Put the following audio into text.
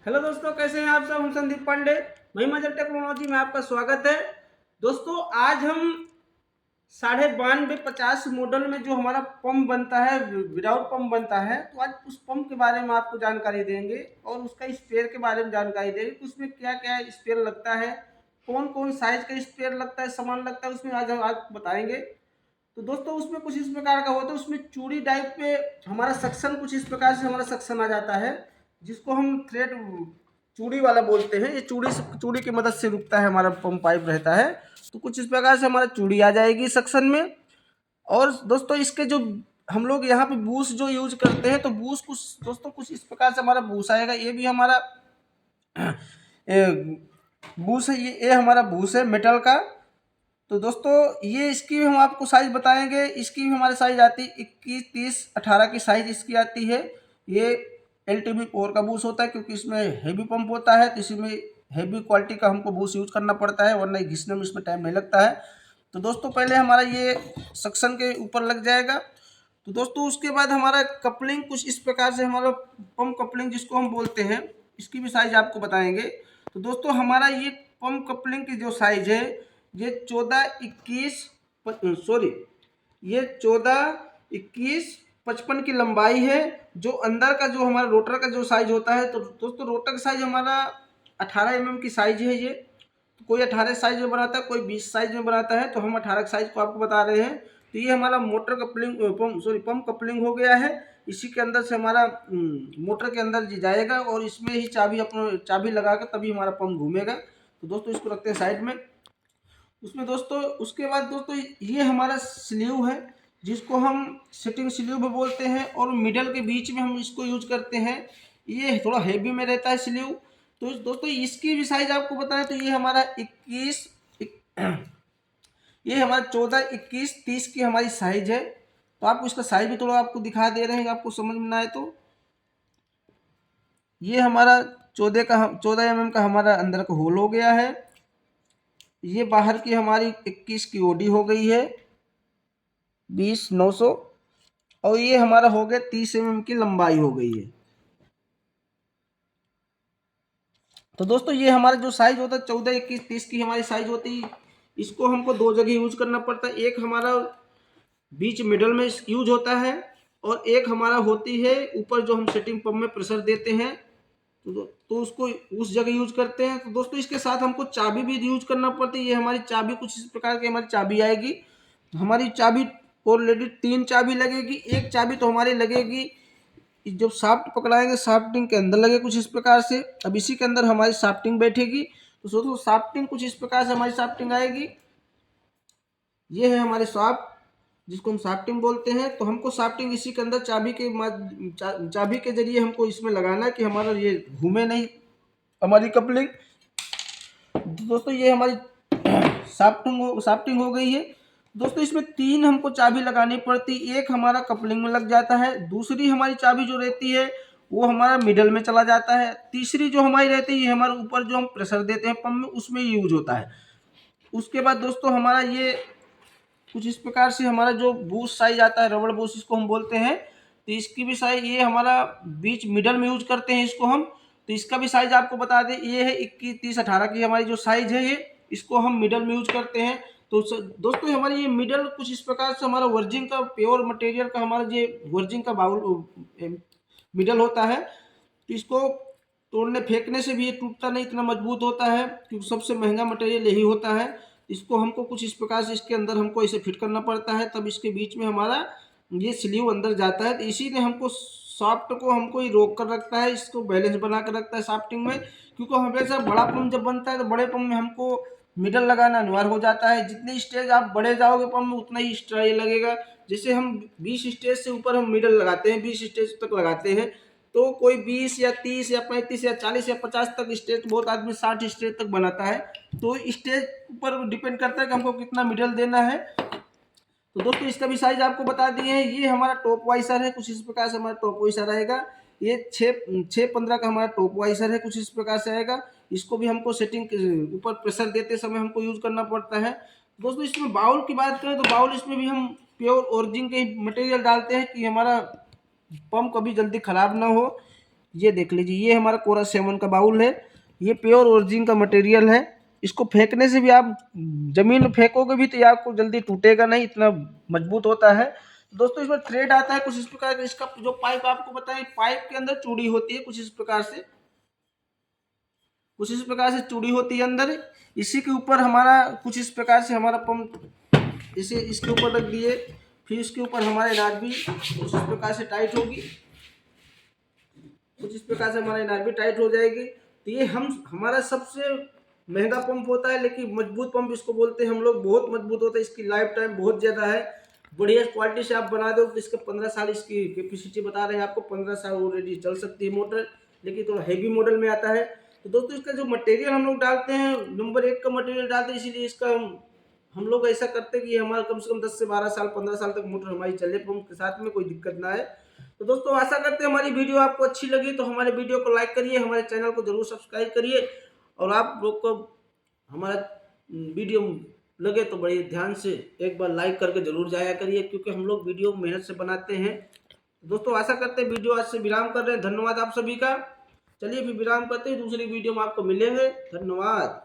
Hello दोस्तों, कैसे हैं आप सब। हम संदीप पांडे, महिमाजल टेक्नोलॉजी में आपका स्वागत है। दोस्तों, आज हम 9250 मॉडल में जो हमारा पंप बनता है, विदाउट पंप बनता है, तो आज उस पंप के बारे में आपको जानकारी देंगे और उसका स्पेयर के बारे में जानकारी देंगे कि उसमें क्या क्या स्पेयर लगता है, कौन कौन साइज का स्पेयर लगता है, सामान लगता है उसमें। आज हम आपको बताएंगे। तो दोस्तों, उसमें कुछ इस प्रकार का होता है, उसमें चूड़ी टाइप पे हमारा सक्शन कुछ इस प्रकार से हमारा सक्शन आ जाता है, जिसको हम थ्रेड चूड़ी वाला बोलते हैं। ये चूड़ी की मदद से रुकता है, हमारा पंप पाइप रहता है। तो कुछ इस प्रकार से हमारा चूड़ी आ जाएगी सक्शन में। और दोस्तों, इसके जो हम लोग यहाँ पे बूस जो यूज करते हैं, तो बूस कुछ दोस्तों कुछ इस प्रकार से हमारा बूस आएगा। ये भी हमारा बूस है, ये हमारा बूस है मेटल का। तो दोस्तों, ये इसकी भी हम आपको साइज बताएंगे। इसकी भी हमारी साइज आती है 21, 30, 18 की साइज इसकी आती है। ये LTB कोर का बूस होता है, क्योंकि इसमें हेवी पंप होता है, तो इसमें हेवी क्वालिटी का हमको बूस यूज करना पड़ता है, वरना घिसने में इसमें टाइम नहीं लगता है। तो दोस्तों, पहले हमारा ये सक्शन के ऊपर लग जाएगा। तो दोस्तों, उसके बाद हमारा कपलिंग कुछ इस प्रकार से, हमारा पंप कपलिंग जिसको हम बोलते हैं, इसकी भी साइज आपको बताएंगे। तो दोस्तों, हमारा ये पंप कपलिंग की जो साइज है, ये 14, 21 की लंबाई है। जो अंदर का जो हमारा रोटर का जो साइज होता है, तो दोस्तों रोटर का साइज हमारा 18 mm की साइज है ये। तो कोई 18 साइज में बनाता है, कोई 20 साइज में बनाता है, तो हम 18 साइज को आपको बता रहे हैं। तो ये हमारा मोटर कपलिंग पंप कपलिंग हो गया है। इसी के अंदर से हमारा मोटर के अंदर जाएगा और इसमें ही चाबी लगा कर तभी हमारा पंप घूमेगा। तो दोस्तों, इसको रखते हैं साइड में। उसमें दोस्तों, उसके बाद दोस्तों, ये हमारा स्लीव है, जिसको हम सिटिंग स्लीव भी बोलते हैं, और मिडल के बीच में हम इसको यूज करते हैं। ये थोड़ा हेवी में रहता है स्लीव। तो दोस्तों, इसकी भी साइज आपको बताएं, तो ये हमारा 21 ये हमारा 14, 21, 30 की हमारी साइज है। तो आपको इसका साइज भी थोड़ा आपको दिखा दे रहे हैं, आपको समझ में ना आए तो। ये हमारा 14 mm का हमारा अंदर का होल हो गया है। ये बाहर की हमारी 21 की ओडी हो गई है, 20,900। और ये हमारा हो गया 30 mm की लंबाई हो गई है। तो दोस्तों, ये हमारा जो साइज होता है 14, 21, 30 की हमारी साइज होती है। इसको हमको दो जगह यूज करना पड़ता है। एक हमारा बीच मिडल में यूज होता है, और एक हमारा होती है ऊपर, जो हम सेटिंग पंप में प्रेशर देते हैं, तो उसको उस जगह यूज करते हैं। तो दोस्तों, इसके साथ हमको चाबी भी यूज करना पड़ती है। ये हमारी चाबी कुछ इस प्रकार की हमारी चाबी आएगी। हमारी चाबी ऑलरेडी 3 चाबी लगेगी। एक चाबी तो हमारी लगेगी जब शाफ्ट पकड़ाएंगे, शाफ्टिंग के अंदर लगे कुछ इस प्रकार से। अब इसी के अंदर हमारी शाफ्टिंग बैठेगी। तो दोस्तों, शाफ्टिंग कुछ इस प्रकार से हमारी शाफ्टिंग आएगी। ये है हमारे शाफ्ट, जिसको हम शाफ्टिंग बोलते हैं। तो हमको शाफ्टिंग इसी के अंदर चाबी के जरिए हमको इसमें लगाना है, कि हमारा ये घूमे नहीं हमारी कपलिंग। तो दोस्तों, ये हमारी शाफ्टिंग हो गई है। दोस्तों, इसमें 3 हमको चाबी लगानी पड़ती। एक हमारा कपलिंग में लग जाता है, दूसरी हमारी चाबी जो रहती है वो हमारा मिडल में चला जाता है, तीसरी जो हमारी रहती है ये हमारे ऊपर जो हम प्रेशर देते हैं पंप में, उसमें यूज होता है। उसके बाद दोस्तों, हमारा ये कुछ इस प्रकार से हमारा जो बूश साइज आता है, रबड़ बूश इसको हम बोलते हैं। तो इसकी भी साइज, ये हमारा बीच मिडल में यूज करते हैं इसको हम। तो इसका भी साइज आपको बता दें, ये है 21, 30, 18 की हमारी जो साइज है, ये इसको हम मिडल में यूज करते हैं। तो दोस्तों, हमारी ये मिडल कुछ इस प्रकार से हमारा वर्जिंग का, प्योर मटेरियल का हमारा ये वर्जिंग का बाउल मिडल होता है। तो इसको तोड़ने फेंकने से भी ये टूटता नहीं, इतना मजबूत होता है, क्योंकि सबसे महंगा मटेरियल यही होता है। इसको हमको कुछ इस प्रकार से इसके अंदर हमको इसे फिट करना पड़ता है, तब इसके बीच में हमारा ये स्लीव अंदर जाता है। तो इसीलिए हमको शाफ्ट को हमको ही रोक कर रखता है, इसको बैलेंस बना कर रखता है शाफ्टिंग में। क्योंकि हमेशा बड़ा पंप जब बनता है, तो बड़े पंप में हमको मिडल लगाना अनिवार्य हो जाता है। जितनी स्टेज आप बड़े जाओगे पंप में, उतना ही स्ट्राई लगेगा। जैसे हम 20 स्टेज से ऊपर हम मिडल लगाते हैं, 20 स्टेज तक लगाते हैं, तो कोई 20 या 30 या 35 या 40 या 50 तक स्टेज, बहुत आदमी 60 स्टेज तक बनाता है। तो स्टेज ऊपर डिपेंड करता है कि हमको कितना मिडल देना है। तो दोस्तों, इसका भी साइज आपको बता दिए हैं। ये हमारा टॉप वाइसर है, कुछ इस प्रकार से हमारा टॉप वाइसर रहेगा। ये 615 का हमारा टॉप वाइसर है, कुछ इस प्रकार से आएगा। इसको भी हमको सेटिंग ऊपर प्रेशर देते समय हमको यूज करना पड़ता है। दोस्तों, इसमें बाउल की बात करें, तो बाउल इसमें भी हम प्योर ओरिजिन के मटेरियल डालते हैं, कि हमारा पंप कभी जल्दी खराब ना हो। ये देख लीजिए, ये हमारा कोरस 7 का बाउल है। ये प्योर ओरिजिन का मटेरियल है। इसको फेंकने से भी आप जमीन में फेंकोगे भी तो ये आपको जल्दी टूटेगा नहीं, इतना मजबूत होता है। दोस्तों इसमें थ्रेड आता है कुछ इस प्रकार का। इसका जो पाइप आपको बताएं, पाइप के अंदर चूड़ी होती है कुछ इस प्रकार से, कुछ इस प्रकार से चूड़ी होती है अंदर। इसी के ऊपर हमारा कुछ इस प्रकार से हमारा पंप इसे इसके ऊपर रख दिए, फिर इसके ऊपर हमारे नाट भी कुछ इस प्रकार से टाइट होगी, कुछ इस प्रकार से हमारी नाट भी टाइट हो जाएगी। तो ये हमारा सबसे महंगा पंप होता है, लेकिन मजबूत पंप इसको बोलते हैं हम लोग। बहुत मजबूत होता है, इसकी लाइफ टाइम बहुत ज़्यादा है। बढ़िया क्वालिटी से आप बना दो तो इसके 15 साल इसकी कैपेसिटी बता रहे हैं आपको, 15 साल ऑलरेडी चल सकती है मोटर, लेकिन थोड़ा हैवी मॉडल में आता है। तो दोस्तों इसका जो मटेरियल हम लोग डालते हैं, नंबर 1 का मटेरियल डालते हैं, इसीलिए इसका हम लोग ऐसा करते हैं कि हमारा कम से कम 10 से 12 साल 15 साल तक मोटर हमारी चले पंप के साथ में, कोई दिक्कत ना आए। तो दोस्तों आशा करते हैं हमारी वीडियो आपको अच्छी लगी, तो हमारे वीडियो को लाइक करिए, हमारे चैनल को जरूर सब्सक्राइब करिए, और आप लोग को हमारा वीडियो लगे तो बड़े ध्यान से एक बार लाइक करके जरूर जाया करिए, क्योंकि हम लोग वीडियो मेहनत से बनाते हैं। दोस्तों आशा करते हैं वीडियो आज से विराम कर रहे हैं। धन्यवाद आप सभी का। चलिए फिर विराम करते हैं, दूसरी वीडियो में आपको मिलेंगे। धन्यवाद।